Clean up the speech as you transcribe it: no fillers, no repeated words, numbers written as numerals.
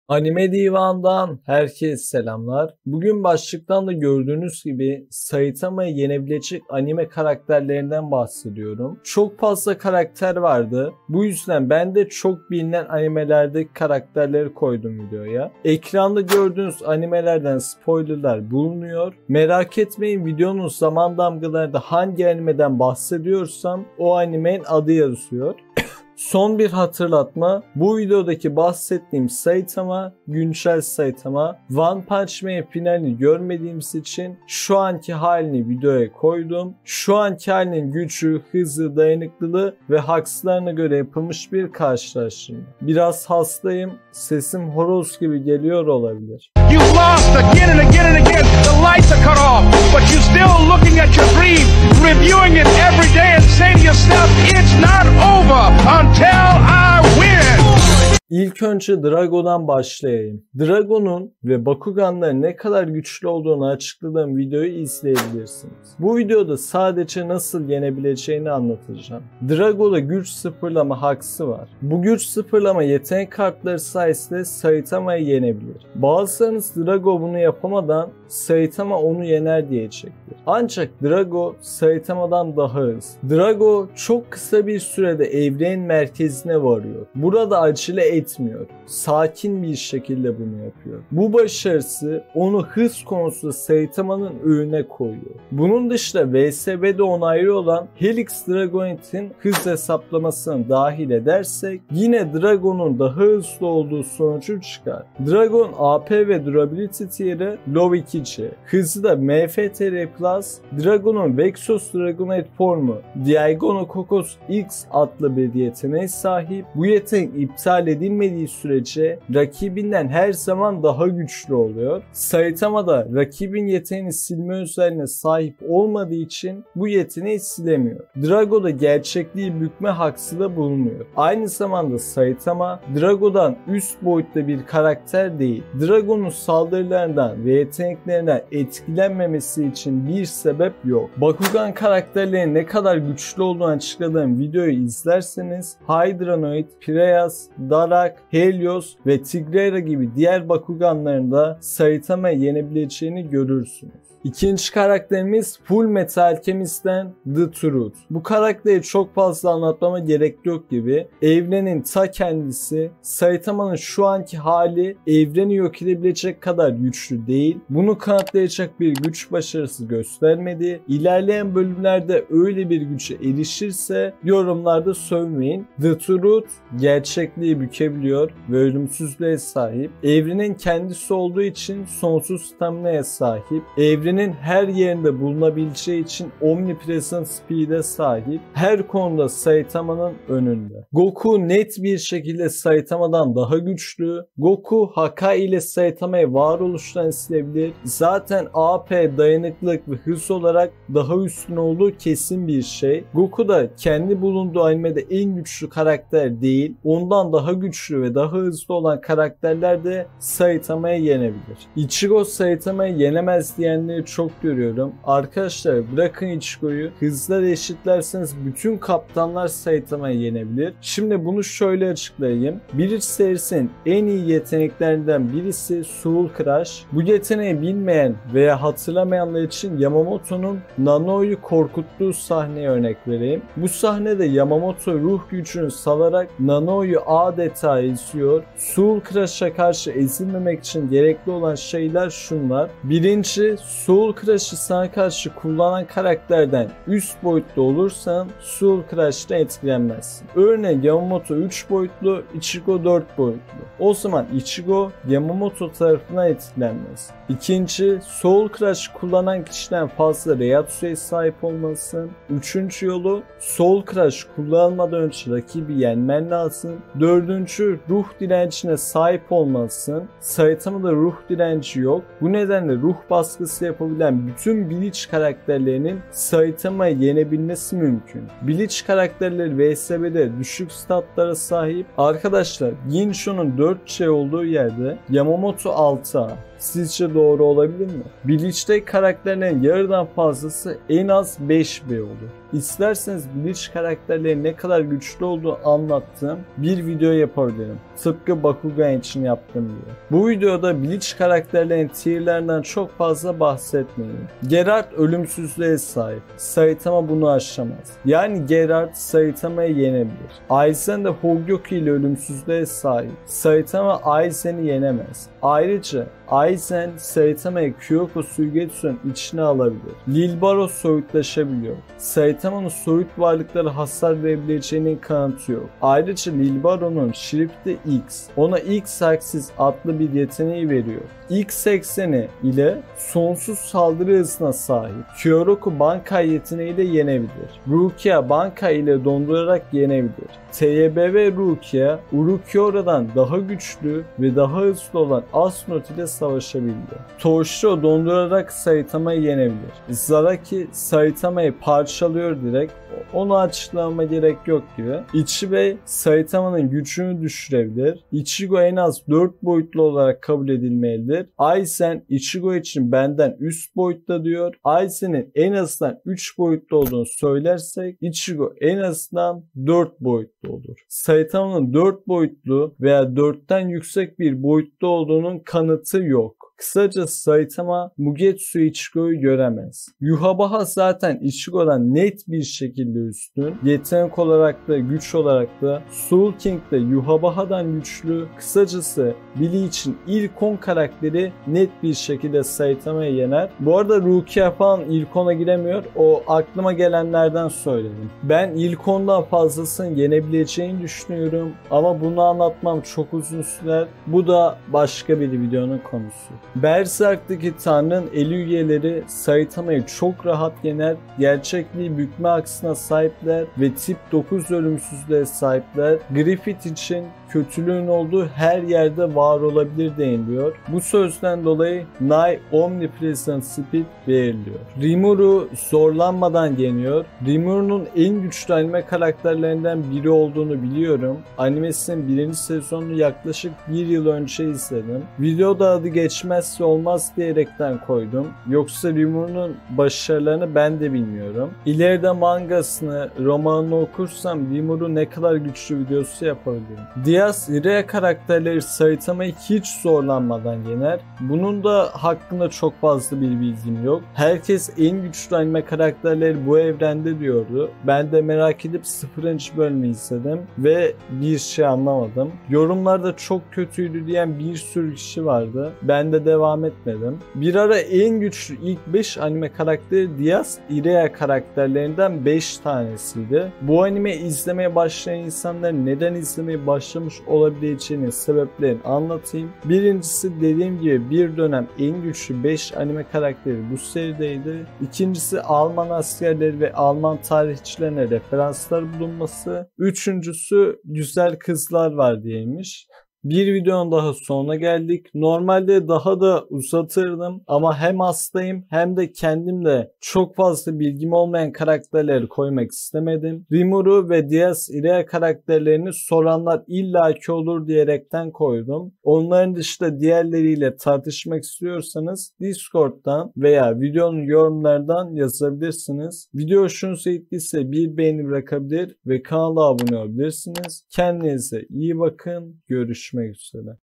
Anime Divan'dan herkese selamlar. Bugün başlıktan da gördüğünüz gibi Saitama'yı yenebilecek anime karakterlerinden bahsediyorum. Çok fazla karakter vardı. Bu yüzden ben de çok bilinen animelerdeki karakterleri koydum videoya. Ekranda gördüğünüz animelerden spoilerlar bulunuyor. Merak etmeyin, videonun zaman damgalarında hangi animeden bahsediyorsam o animenin adı yazıyor. Son bir hatırlatma, bu videodaki bahsettiğim Saitama, güncel Saitama. One Punch Man finalini görmediğimiz için şu anki halini videoya koydum. Şu anki halinin gücü, hızı, dayanıklılığı ve hakslarına göre yapılmış bir karşılaştırma. Biraz hastayım, sesim horoz gibi geliyor olabilir. You've lost again and again and again. The lights are cut off, but you're still looking at your dream, reviewing it every day and saying to yourself, it's not over until I win. İlk önce Drago'dan başlayayım. Drago'nun ve Bakuganların ne kadar güçlü olduğunu açıkladığım videoyu izleyebilirsiniz. Bu videoda sadece nasıl yenebileceğini anlatacağım. Drago'da güç sıfırlama haksı var. Bu güç sıfırlama yetenek kartları sayesinde Saitama'yı yenebilir. Bazılarınız Drago bunu yapamadan Saitama onu yener diyecektir. Ancak Drago Saitama'dan daha hızlı. Drago çok kısa bir sürede evrenin merkezine varıyor. Burada acele etmiyor. Sakin bir şekilde bunu yapıyor. Bu başarısı onu hız konusunda Saitama'nın önüne koyuyor. Bunun dışında VSB'de onaylı olan Helix Dragonite'in hız hesaplamasını dahil edersek yine Dragon'un daha hızlı olduğu sonucu çıkar. Dragon AP ve Durability tier'i Low 2C. Hızı da MFTR Plus. Dragon'un Vexos Dragonite formu Diagono Kokos X adlı bir yeteneğe sahip. Bu yetenek iptal edilmediği sürece rakibinden her zaman daha güçlü oluyor. Saitama da rakibin yeteneğini silme özelliğine sahip olmadığı için bu yeteneği silemiyor. Drago'da gerçekliği bükme haksı da bulunuyor. Aynı zamanda Saitama Drago'dan üst boyutta bir karakter değil. Drago'nun saldırılarından ve yeteneklerinden etkilenmemesi için bir sebep yok. Bakugan karakterlerinin ne kadar güçlü olduğunu açıkladığım videoyu izlerseniz Hydranoid, Piraeus, Darak, Helios ve Tigreira gibi diğer Bakuganların da Saitama'yı yenebileceğini görürsünüz. İkinci karakterimiz Full Metal Alchemist'ten The Truth. Bu karakteri çok fazla anlatmama gerek yok gibi. Evrenin ta kendisi. Saitama'nın şu anki hali evreni yok edebilecek kadar güçlü değil. Bunu kanıtlayacak bir güç başarısı göstermedi. İlerleyen bölümlerde öyle bir güce erişirse yorumlarda sövmeyin. The Truth gerçekliği bükebiliyor ve ölümsüzlüğe sahip. Evrenin kendisi olduğu için sonsuz stamina'ya sahip. Evrenin her yerinde bulunabileceği için Omnipresent Speed'e sahip. Her konuda Saitama'nın önünde. Goku net bir şekilde Saitama'dan daha güçlü. Goku Hakai ile Saitama'yı varoluştan silebilir. Zaten AP, dayanıklılık ve hız olarak daha üstün olduğu kesin bir şey. Goku da kendi bulunduğu animede en güçlü karakter değil. Ondan daha güçlü ve daha hızlı olan karakterler de Saitama'yı yenebilir. Ichigo Saitama'yı yenemez diyenleri çok görüyorum. Arkadaşlar bırakın Ichigo'yu. Hızla eşitlerseniz bütün kaptanlar Saitama'yı yenebilir. Şimdi bunu şöyle açıklayayım. Bleach serisinin en iyi yeteneklerinden birisi Soul Crush. Bu yeteneği bilmeyen veya hatırlamayanlar için Yamamoto'nun Nano'yu korkuttuğu sahneye örnek vereyim. Bu sahnede Yamamoto ruh gücünü salarak Nano'yu adeta eziyor. Soul Crush'a karşı ezilmemek için gerekli olan şeyler şunlar. Birinci, Soul Crush'ı sana karşı kullanan karakterden üst boyutlu olursan Soul Crush'tan etkilenmezsin. Örneğin Yamamoto 3 boyutlu, Ichigo 4 boyutlu. O zaman Ichigo Yamamoto tarafından etkilenmez. İkinci, Soul Crush kullanan kişiden fazla Reiatsu'ya sahip olmalısın. Üçüncü yolu, Soul Crush kullanmadan önce rakibi yenmen lazım. Dördüncü, ruh direncine sahip olmalısın. Saitama'da ruh direnci yok. Bu nedenle ruh baskısı yapabilen bütün Bleach karakterlerinin Saitama'yı yenebilmesi mümkün. Bleach karakterleri VSB'de düşük statlara sahip. Arkadaşlar Ginshou'nun 4C olduğu yerde Yamamoto 6A. Sizce doğru olabilir mi? Bleach'te karakterlerin yarıdan fazlası en az 5B olur. İsterseniz Bleach karakterleri ne kadar güçlü olduğu anlattığım bir video yapabilirim. Tıpkı Bakugan için yaptığım gibi. Bu videoda Bleach karakterlerin tierlerinden çok fazla bahsetmeyeyim. Geralt ölümsüzlüğe sahip. Saitama bunu aşamaz. Yani Geralt Saitama'yı yenebilir. Aizen de Hogyoku ile ölümsüzlüğe sahip. Saitama Aizen'i yenemez. Ayrıca Aizen Saitama'yı Kyoko Suigetsu'nun içine alabilir. Lilbaro soyutlaşabiliyor. Saitama'nın soyut varlıklara hasar verebileceğinin kanıtı yok. Ayrıca Lilbaro'nun Şrifti X ona X-Axis adlı bir yeteneği veriyor. X ekseni ile sonsuz saldırı hızına sahip. Kyoraku Bankai yeteneğiyle yenebilir. Rukia Bankai ile dondurarak yenebilir. TYBV Rukia, Urukyora'dan daha güçlü ve daha hızlı olan Asnot ile savaşabiliyor. Toshiro dondurarak Saitama'yı yenebilir. Zaraki Saitama'yı parçalıyor direkt. Onu açıklama gerek yok gibi. Ichibei Saitama'nın gücünü düşürebilir. Ichigo en az 4 boyutlu olarak kabul edilmelidir. Aizen Ichigo için benden üst boyutta diyor. Aizen'in en azından 3 boyutlu olduğunu söylersek Ichigo en azından 4 boyutlu olur. Saitama'nın 4 boyutlu veya 4'ten yüksek bir boyutta olduğunun kanıtı yok. Kısacası Saitama Mugetsu Ichigo'yu göremez. Yuhabaha zaten Ichigo'dan net bir şekilde üstün. Yetenek olarak da güç olarak da Soul King de Yuhabaha'dan güçlü. Kısacası Bleach'in ilk 10 karakteri net bir şekilde Saitama'yı yener. Bu arada Rukia falan ilk 10'a giremiyor. O aklıma gelenlerden söyledim. Ben ilk 10'dan fazlasını yenebileceğini düşünüyorum. Ama bunu anlatmam çok uzun sürer. Bu da başka bir videonun konusu. Berserk'teki Tanrı'nın eli üyeleri Saitama'yı çok rahat yener, gerçekliği bükme aksına sahipler ve tip 9 ölümsüzlüğe sahipler. Griffith için kötülüğün olduğu her yerde var olabilir deniliyor. Bu sözden dolayı Nigh Omnipresent Spirit veriliyor. Rimuru zorlanmadan yeniyor. Rimuru'nun en güçlü anime karakterlerinden biri olduğunu biliyorum. Animesinin 1. sezonunu yaklaşık 1 yıl önce izledim. Videoda adı geçmezse olmaz diyerekten koydum. Yoksa Rimuru'nun başarılarını ben de bilmiyorum. İleride mangasını, romanını okursam Rimuru ne kadar güçlü videosu yapabilirim. Diaz Irea karakterleri Saitama'yı hiç zorlanmadan yener. Bunun da hakkında çok fazla bir bilgim yok. Herkes en güçlü anime karakterleri bu evrende diyordu. Ben de merak edip 0. bölümü izledim ve bir şey anlamadım. Yorumlarda çok kötüydü diyen bir sürü kişi vardı. Ben de devam etmedim. Bir ara en güçlü ilk 5 anime karakteri Diaz Irea karakterlerinden 5 tanesiydi. Bu anime izlemeye başlayan insanlar neden izlemeye başlamış olabileceğinin sebeplerini anlatayım. Birincisi dediğim gibi bir dönem en güçlü 5 anime karakteri bu serideydi. İkincisi Alman askerleri ve Alman tarihçilerine referanslar bulunması. Üçüncüsü güzel kızlar var diyeymiş. Bir videonun daha sonuna geldik. Normalde daha da uzatırdım ama hem hastayım hem de kendimde çok fazla bilgim olmayan karakterleri koymak istemedim. Rimuru ve Diaz Irea karakterlerini soranlar illaki olur diyerekten koydum. Onların dışında diğerleriyle tartışmak istiyorsanız Discord'dan veya videonun yorumlardan yazabilirsiniz. Video hoşunuza gittiyse bir beğeni bırakabilir ve kanala abone olabilirsiniz. Kendinize iyi bakın. Görüşmek üzere.